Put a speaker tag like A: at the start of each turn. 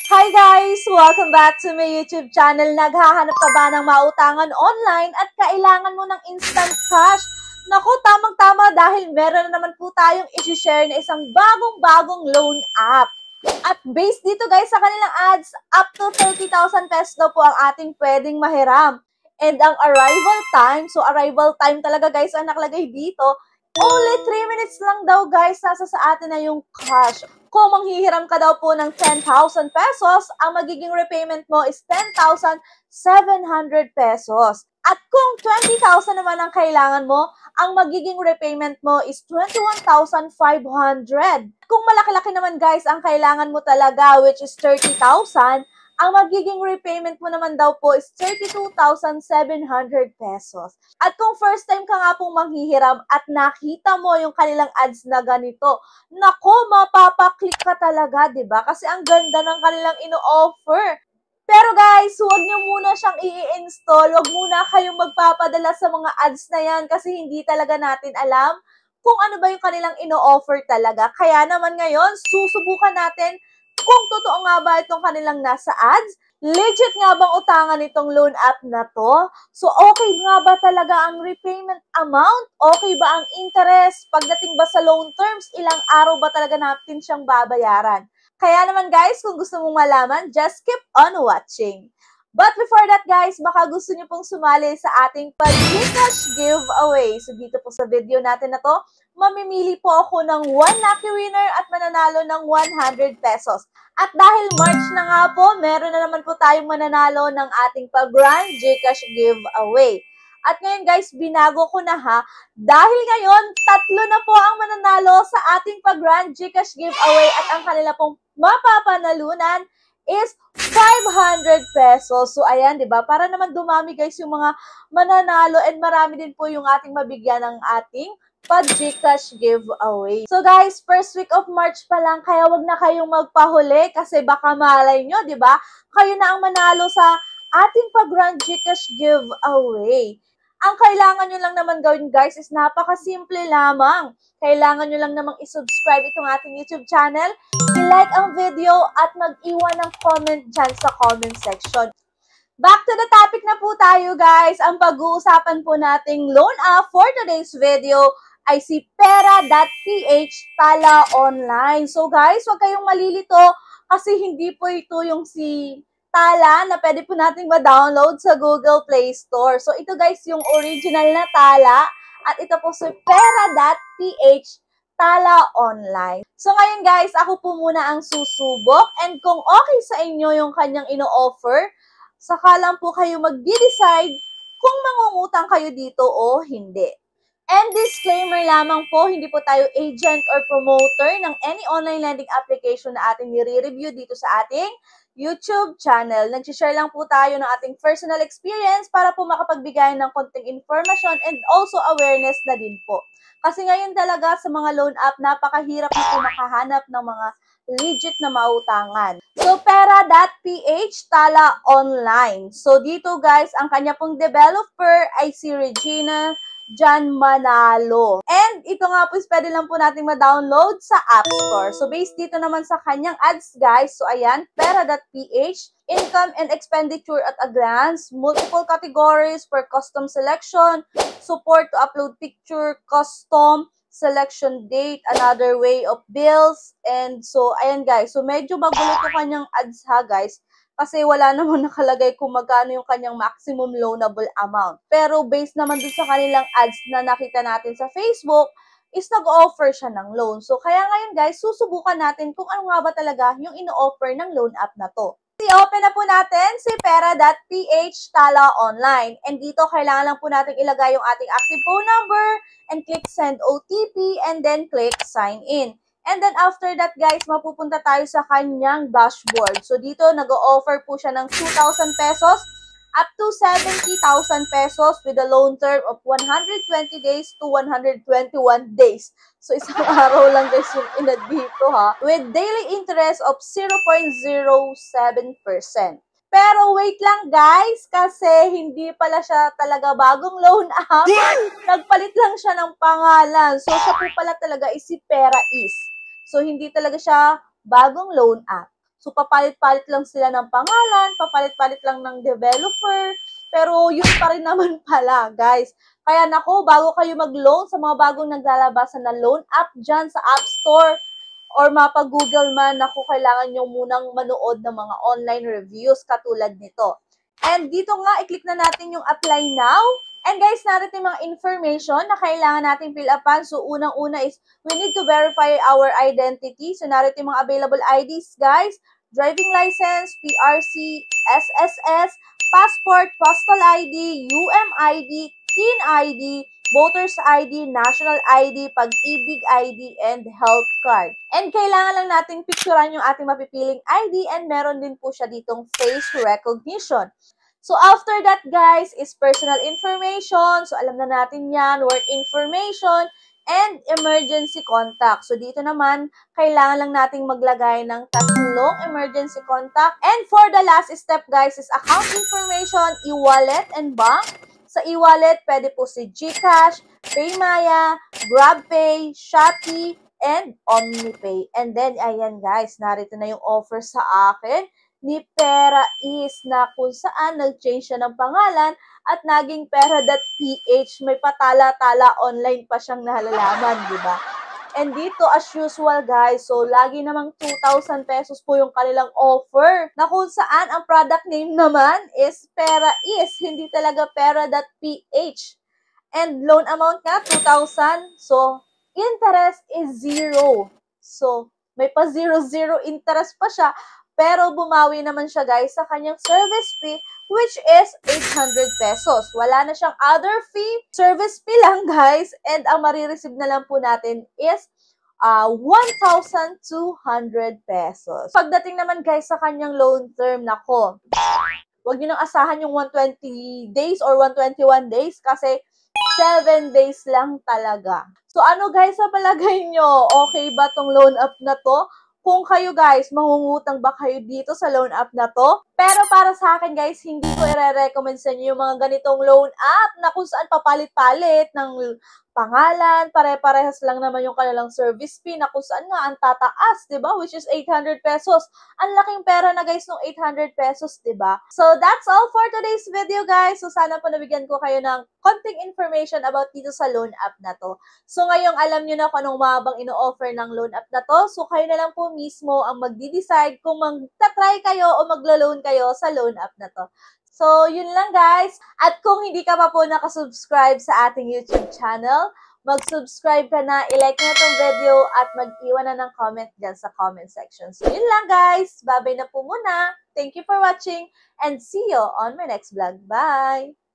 A: Hi guys! Welcome back to my YouTube channel. Naghahanap ka ba ng mautangan online at kailangan mo ng instant cash? Naku, tamang-tama dahil meron na naman po tayong isi-share na isang bagong-bagong loan app. At based dito guys sa kanilang ads, up to 30,000 pesos daw po ang ating pwedeng mahiram. And ang arrival time talaga guys ang nakalagay dito, only 3 minutes lang daw guys, nasa sa atin na yung cash. Kung manghihiram ka daw po ng 10,000 pesos, ang magiging repayment mo is 10,700 pesos. At kung 20,000 naman ang kailangan mo, ang magiging repayment mo is 21,500. Kung malaki-laki naman guys ang kailangan mo talaga, which is 30,000, ang magiging repayment mo naman daw po is 32,700 pesos. At kung first time ka nga pong manghihiram at nakita mo yung kanilang ads na ganito, nako, mapapaklik ka talaga, di ba? Kasi ang ganda ng kanilang ino-offer. Pero guys, huwag nyo muna siyang i-install. Huwag muna kayong magpapadala sa mga ads na yan kasi hindi talaga natin alam kung ano ba yung kanilang ino-offer talaga. Kaya naman ngayon, susubukan natin kung totoo nga ba itong kanilang nasa ads. Legit nga bang utangan itong loan app na to? So, okay nga ba talaga ang repayment amount? Okay ba ang interest? Pagdating ba sa loan terms, ilang araw ba talaga natin siyang babayaran? Kaya naman guys, kung gusto mong malaman, just keep on watching. But before that guys, baka gusto niyo pong sumali sa ating pag-Gcash giveaway. So dito po sa video natin na to, mamimili po ako ng 1 lucky winner at mananalo ng 100 pesos. At dahil March na nga po, meron na naman po tayong mananalo ng ating pag-grand Gcash giveaway. At ngayon guys, binago ko na ha, dahil ngayon, 3 na po ang mananalo sa ating pag-grand Gcash giveaway at ang kanila pong mapapanalunan is 500 pesos. So, ayan, di ba? Para naman dumami guys yung mga mananalo and marami din po yung ating mabigyan ng ating pag-Gcash giveaway. So, guys, first week of March pa lang, kaya wag na kayong magpahuli kasi baka malay nyo, di ba? Kayo na ang manalo sa ating pag-grand Gcash giveaway. Ang kailangan nyo lang naman gawin guys is napakasimple lamang. Kailangan nyo lang namang isubscribe itong ating YouTube channel, i-like ang video at mag-iwan ng comment dyan sa comment section. Back to the topic na po tayo guys. Ang pag-uusapan po nating loan app for today's video ay si Pera.ph Tala Online. So guys, huwag kayong malilito kasi hindi po ito yung si Tala na pwede po nating ma-download sa Google Play Store. So ito guys yung original na Tala at ito po si Pera.ph Tala Online. So ngayon guys, ako po muna ang susubok and kung okay sa inyo yung kanyang ino-offer, saka lang po kayo mag-decide kung mangungutang kayo dito o hindi. And disclaimer lamang po, hindi po tayo agent or promoter ng any online lending application na ating nire-review dito sa ating YouTube channel. Nag-share lang po tayo ng ating personal experience para po makapagbigay ng konting information and also awareness na din po. Kasi ngayon talaga sa mga loan app, napakahirap na po makahanap ng mga legit na mautangan. So, Pera.ph Tala Online. So, dito guys, ang kanya pong developer ay si Regina Jan Manalo. And ito nga po is pwede lang po natin ma-download sa App Store. So, based dito naman sa kanyang ads guys. So, ayan, Pera.ph, income and expenditure at a glance, multiple categories for custom selection, support to upload picture, custom, selection date, another way of bills, and so, ayan guys. So, medyo magulo to kanyang ads ha guys. Kasi wala naman nakalagay kung magkano yung kanyang maximum loanable amount. Pero based naman dun sa kanilang ads na nakita natin sa Facebook, is nag-offer siya ng loan. So kaya ngayon guys, susubukan natin kung ano nga ba talaga yung ino-offer ng loan app na to. I-open na po natin si Pera.ph Tala Online. And dito kailangan lang po natin ilagay yung ating active phone number and click send OTP and then click sign in. And then after that guys, mapupunta tayo sa kanyang dashboard. So dito nag-o-offer po siya ng 2,000 pesos up to 70,000 pesos with a loan term of 120 days to 121 days. So isang araw lang guys yung inad dito ha. With daily interest of 0.07%. Pero wait lang guys, kasi hindi pala siya talaga bagong loan app. Nagpalit lang siya ng pangalan. So siya po pala talaga is si Pera Is. So hindi talaga siya bagong loan app. So, papalit-palit lang sila ng pangalan, papalit-palit lang ng developer, pero yun pa rin naman pala, guys. Kaya nako, bago kayo mag-loan sa mga bagong naglalabasan na loan app dyan sa App Store or mapag-Google man, nako, kailangan nyo munang manood ng mga online reviews katulad nito. And dito nga, i-click na natin yung apply now. And guys, narito yung mga information na kailangan natin fill upan. So, unang-una is, we need to verify our identity. So, narito yung mga available IDs, guys. Driving license, PRC, SSS, passport, postal ID, UMID, TIN ID, Voters ID, National ID, Pag-ibig ID, and Health Card. And kailangan lang nating picturean yung ating mapipiling ID and meron din po siya ditong face recognition. So, after that, guys, is personal information. So, alam na natin yan, work information, and emergency contact. So, dito naman, kailangan lang nating maglagay ng tatlong emergency contact. And for the last step, guys, is account information, e-wallet, and bank. Sa e-wallet, pwede po si GCash, PayMaya, GrabPay, Shopee, and OmniPay. And then, ayan guys, narito na yung offer sa akin ni Pera is na kung saan nag-change siya ng pangalan at naging Pera.ph. May patala-tala online pa siyang nalalaman, di ba? And dito, as usual, guys, so lagi namang 2,000 pesos po yung kanilang offer na kung saan ang product name naman is Pera is, hindi talaga Pera.ph. And loan amount nga, 2,000. So, interest is 0. So, may pa 0 interest pa siya. Pero bumawi naman siya, guys, sa kanyang service fee, which is 800 pesos. Wala na siyang other fee. Service fee lang, guys. And ang marireceive na lang po natin is 1,200 pesos. Pagdating naman, guys, sa kanyang loan term, nako, huwag nyo nang asahan yung 120 days or 121 days kasi 7 days lang talaga. So, ano, guys, sa palagay nyo? Okay ba tong loan app na to? Kung kayo, guys, mangungutang ba kayo dito sa loan app na to? Pero para sa akin, guys, hindi ko i-recommend sa inyo yung mga ganitong loan app na kung saan papalit-palit ng pangalan, pare-parehas lang naman yung kanilang service fee na kung saan nga ang tataas, diba? Which is 800 pesos. Ang laking pera na, guys, ng 800 pesos, diba? So, that's all for today's video, guys. So, sana po nabigyan ko kayo ng konting information about dito sa loan app na to. So, ngayong alam nyo na kung anong mabang ino-offer ng loan app na to. So, kayo na lang po mismo ang magdi-decide kung magta-try kayo o maglo-loan kayo sa loan app na to. So, yun lang, guys. At kung hindi ka pa po nakasubscribe sa ating YouTube channel, mag-subscribe ka na, i-like na itong video, at mag-iwan na ng comment dyan sa comment section. So, yun lang, guys. Bye-bye na po muna. Thank you for watching, and see you on my next vlog. Bye!